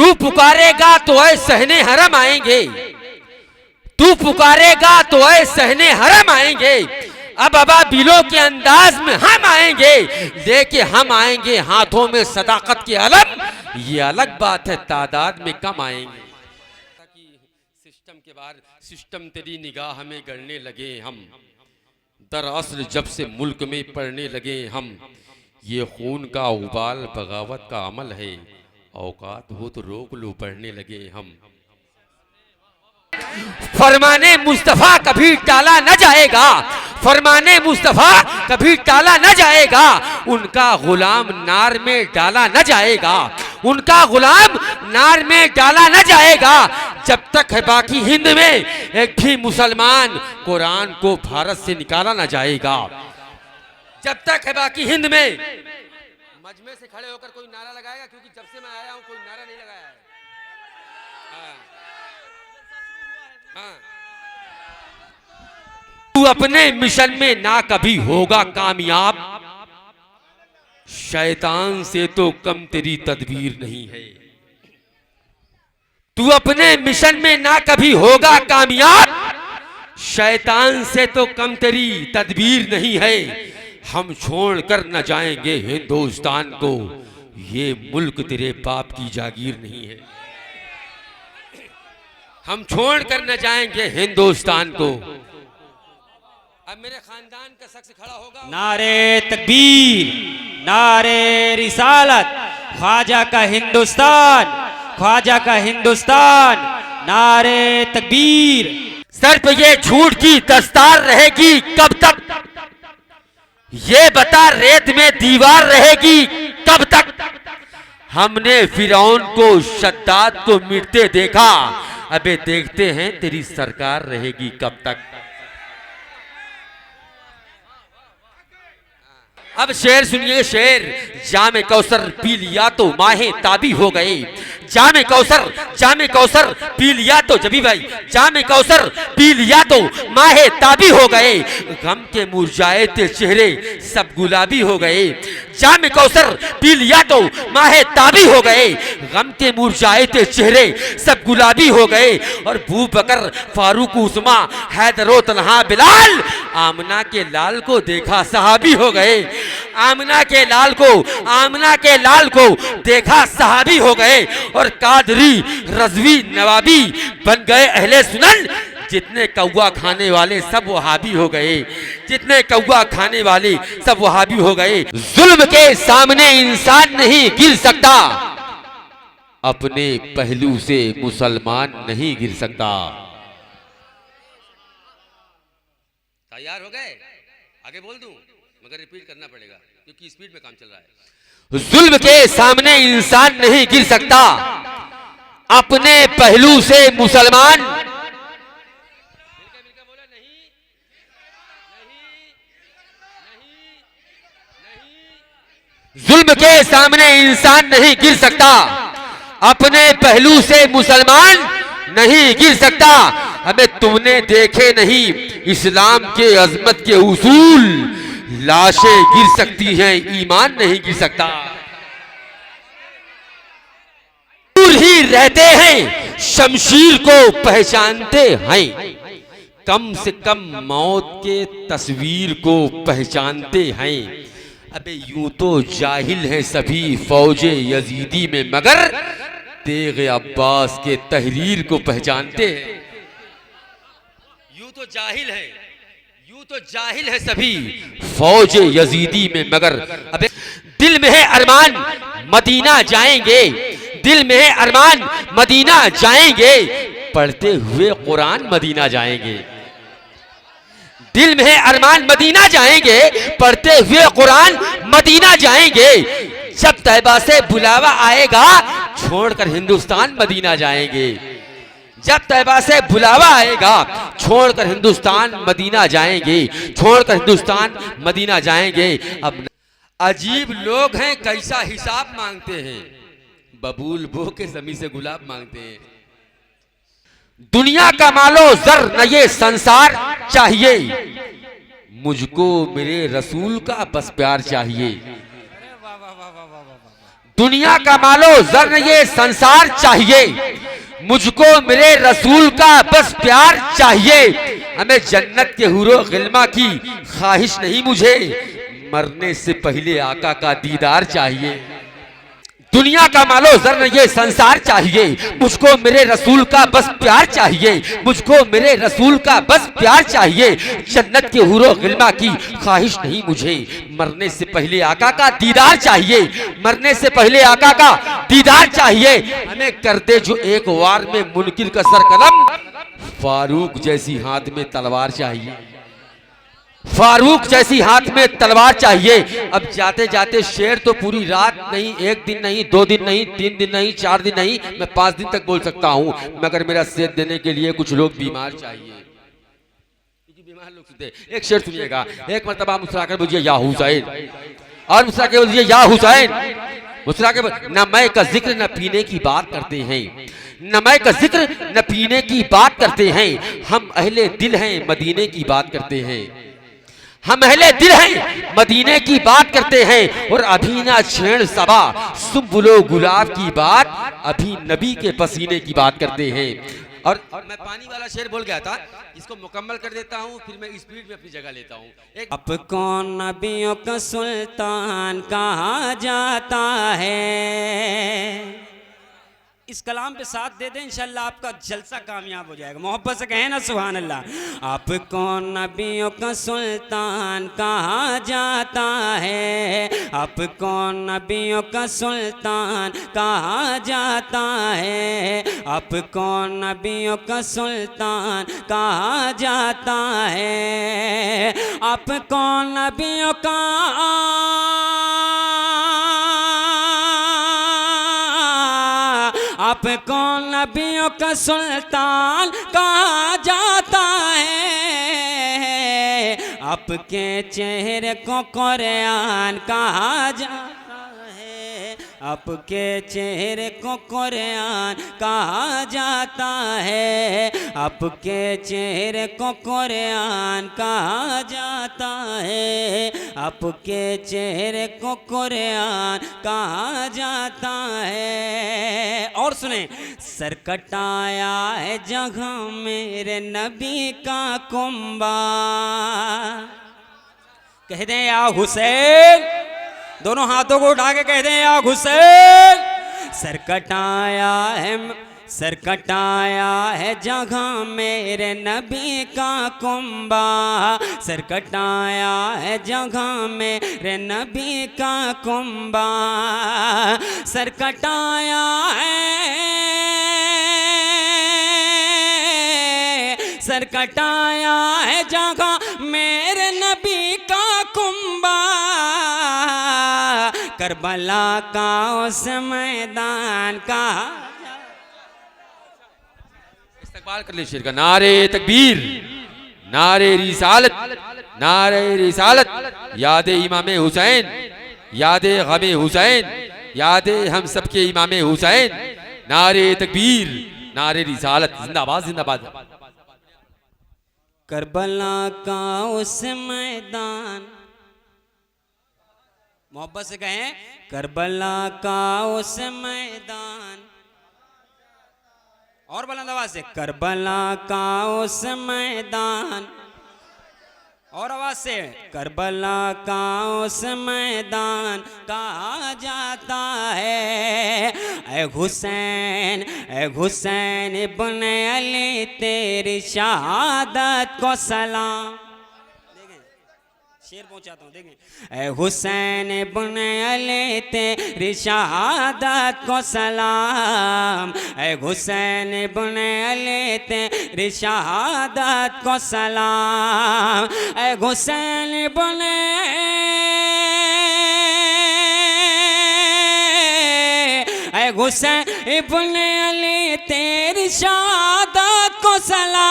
तू पुकारेगा तो ऐ सहने हरम आएंगे, तू पुकारेगा तो ऐ सहने हरम आएंगे। अब अबाबिलों के अंदाज में हम आएंगे, लेके हम आएंगे हाथों में सदाकत के अलम। ये अलग बात है तादाद में कम आएंगे। सिस्टम के बाद सिस्टम तेरी निगाह में गड़ने लगे हम, दरअसल जब से मुल्क में पड़ने लगे हम। ये खून का उबाल बगावत का अमल है, औकात हो तो रोक लो बढ़ने लगे हम। फरमाने मुस्तफा कभी टाला न जाएगा, फरमाने मुस्तफा कभी टाला न जाएगा। उनका गुलाम नार में डाला न जाएगा, उनका गुलाम नार में डाला न जाएगा। जब तक है बाकी हिंद में एक भी मुसलमान, कुरान को भारत से निकाला न जाएगा। जब तक है बाकी हिंद में, मजमे से खड़े होकर कोई नारा लगाएगा, क्योंकि जब से मैं आया हूं कोई नारा नहीं लगाया है। हाँ। तू अपने मिशन में ना कभी होगा कामयाब, शैतान से तो कम तेरी तदबीर नहीं है। तू अपने मिशन में ना कभी होगा कामयाब, शैतान से तो कम तेरी तदबीर नहीं है। हम छोड़ कर न जाएंगे हिंदुस्तान को, ये मुल्क तेरे बाप की जागीर नहीं है। हम छोड़ कर न जाएंगे हिंदुस्तान को। अब मेरे खानदान का शख्स खड़ा होगा। नारे तकबीर, नारे रिसालत, ख्वाजा का हिंदुस्तान, ख्वाजा का हिंदुस्तान, नारे तकबीर। सर पे ये झूठ की दस्तार रहेगी कब तक, ये बता रेत में दीवार रहेगी कब तक। हमने फिरौन को शद्दाद को मिटते देखा, अबे देखते हैं तेरी सरकार रहेगी कब तक। अब शेर सुनिए शेर, जामे कौसर पी लिया तो माहे ताबी हो गए। जामे कौसर पी लिया तो जबी भाई, जामे कौसर पी लिया तो माहे ताबी हो गए। गम के मुरझाए थे चेहरे सब गुलाबी हो गए। जामे कौसर पी लिया तो माहे ताबी हो गए। गम के मुरझाए थे चेहरे सब गुलाबी हो गए। और बू बकर फारूक उस्मा हैदरो तन्हा बिलाल, आमना के लाल को देखा सहाबी हो गए। आमना के लाल को देखा सहाबी हो गए। और कादरी रज़वी नवाबी बन गए अहले सुनन। जितने कौवा खाने वाले सब वहाबी हो गए, जितने कौवा खाने वाले सब वहाबी हो गए। जुल्म के सामने इंसान नहीं गिर सकता, अपने पहलू से मुसलमान नहीं गिर सकता। तैयार हो गए? आगे बोल दूं मगर रिपीट करना पड़ेगा क्योंकि स्पीड में काम चल रहा है। जुल्म के सामने इंसान नहीं गिर सकता, अपने पहलू से मुसलमान। जुल्म के सामने इंसान नहीं गिर सकता, अपने पहलू से मुसलमान नहीं गिर सकता। हमें तुमने देखे नहीं इस्लाम के अजमत के उसूल, लाशें गिर सकती हैं ईमान नहीं गिर सकता। दूर ही रहते हैं शमशीर को पहचानते हैं, कम से कम मौत के तस्वीर को पहचानते हैं। अबे यूं तो जाहिल हैं सभी फौजे यजीदी में, मगर तेग अब्बास के तहरीर को पहचानते हैं। यूं तो जाहिल है सभी फौजे यजीदी में, मगर अबे दिल में है अरमान मदीना जाएंगे, दिल में है अरमान मदीना जाएंगे, पढ़ते हुए कुरान मदीना जाएंगे। दिल में है अरमान मदीना जाएंगे, पढ़ते हुए कुरान मदीना जाएंगे। जब तैबा से बुलावा आएगा छोड़कर हिंदुस्तान मदीना जाएंगे। जब तैबा से बुलावा आएगा छोड़कर हिंदुस्तान मदीना जाएंगे, छोड़कर हिंदुस्तान मदीना जाएंगे। अब अजीब लोग हैं कैसा हिसाब मांगते हैं, बबूल बो के जमी से गुलाब मांगते हैं। दुनिया का मालो जर न ये संसार चाहिए, मुझको मेरे रसूल का बस प्यार चाहिए। दुनिया का मालो जर ये संसार चाहिए, मुझको मेरे रसूल का बस प्यार चाहिए। हमें जन्नत के हुरो गिल्मा की ख्वाहिश नहीं, मुझे मरने से पहले आका का दीदार चाहिए। दुनिया का मालो जर ये संसार चाहिए, मुझको मेरे रसूल का बस प्यार चाहिए, मुझको मेरे रसूल का बस प्यार चाहिए। जन्नत के हुरो गिल्मा की ख्वाहिश नहीं, मुझे मरने से पहले आका का दीदार चाहिए, मरने से पहले आका का दीदार चाहिए। हमें कर दे जो एक वार में मुनकिर का सर कलम, फारूक जैसी हाथ में तलवार चाहिए, फारूक जैसी हाथ में तलवार चाहिए। अब जाते जाते शेर तो पूरी रात नहीं, एक दिन नहीं, 2 दिन नहीं, 3 दिन नहीं, 4 दिन नहीं, मैं 5 दिन तक बोल सकता हूं, मगर मेरा सेहत देने के लिए कुछ लोग बीमार चाहिए, क्योंकि बीमार लोग सुनते। एक शेर सुनिएगा, एक मरतबा मुस्कुराकर बोलिए या हुसैन, और मुस्कुरा के बोलिए या हुसैन, मुस्कुरा के। न मैं का जिक्र न पीने की बात करते हैं, न मैं का जिक्र न पीने की बात करते हैं, हम अहले दिल हैं मदीने की बात करते हैं, हम अहले दिल हैं मदीने की बात करते हैं। और अभी ना छेड़ सबा सुबुलो गुलाब की बात, अभी नबी के पसीने की बात करते हैं। और मैं पानी वाला शेर बोल गया था, इसको मुकम्मल कर देता हूँ, फिर मैं स्पीड में अपनी जगह लेता हूँ। अब कौन नबियों का सुल्तान कहा जाता है। इस कलाम पे साथ दे दें, इंशाल्लाह आपका जलसा कामयाब हो जाएगा। मोहब्बत से कहें ना सुभान अल्लाह। आप कौन नबियों का सुल्तान कहा जाता है, आप कौन नबियों का सुल्तान कहा जाता है, आप कौन नबियों का सुल्तान कहा जाता है, आप कौन नबियों का आप कौन नबियों का सुल्तान कहा जाता है, आपके चेहरे को कुरान कहा जाता है, आपके चेहरे को कुरान कहा जाता है, आपके चेहरे को कुरान कहा जाता है, आपके चेहरे को कुरान कहा जाता है। और सुने, सर कटाया है जगह मेरे नबी का कुंबा, कह दें या हुसैन, दोनों हाथों को उठा के कह दें या हुसैन। सर कटाया है, सर कटाया है जगह मेरे नबी का कुंबा, सर कटाया है जगह मेरे नबी का कुंबा, सर कटाया है, सर कटाया है जगह मेरे नबी का कुंबा, करबला का उस मैदान का। इस्तकबाल कर ले शेर का। नारे तकबीर, नारे रिसालत, नारे रिसालत, याद इमाम हुसैन, याद गमे हुसैन, याद हम सबके इमाम हुसैन। नारे तकबीर, नारे रिसालत, जिंदाबाद जिंदाबाद। करबला का उस मैदान, मोहब्बत से कहें, करबला का उस मैदान, और बुलंद आवाज से, करबला का उस मैदान, और आवाज से, करबला का उस मैदान कहा जाता है। ऐ हुसैन, ऐ हुसैन इब्ने अली तेरी शहादत को सलाम। शेर पहुंचाता हूँ, देखें। ऐ हुसैन इब्ने अली तेरी शहादत को सलाम, ऐ हुसैन इब्ने अली तेरी शहादत को सलाम, ऐ हुसैन इब्ने, ऐ हुसैन इब्ने अली तेरी शहादत को सलाम,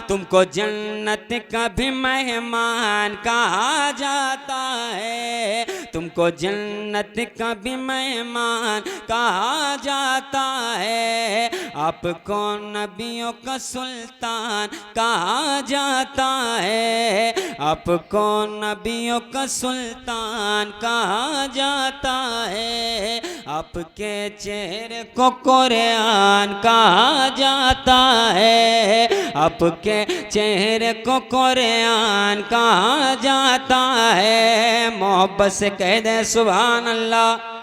तुमको जन्नत का भी मेहमान कहा जाता है, तुमको जन्नत का भी मेहमान कहा जाता है, आपको नबियों का सुल्तान कहा जाता है, आपको नबियों का सुल्तान कहा जाता है, आपके चेहरे को कुरान कहा जाता है, आपके चेहरे को कुरान कहा जाता है। मोहब्बत से कह दे सुभान अल्लाह।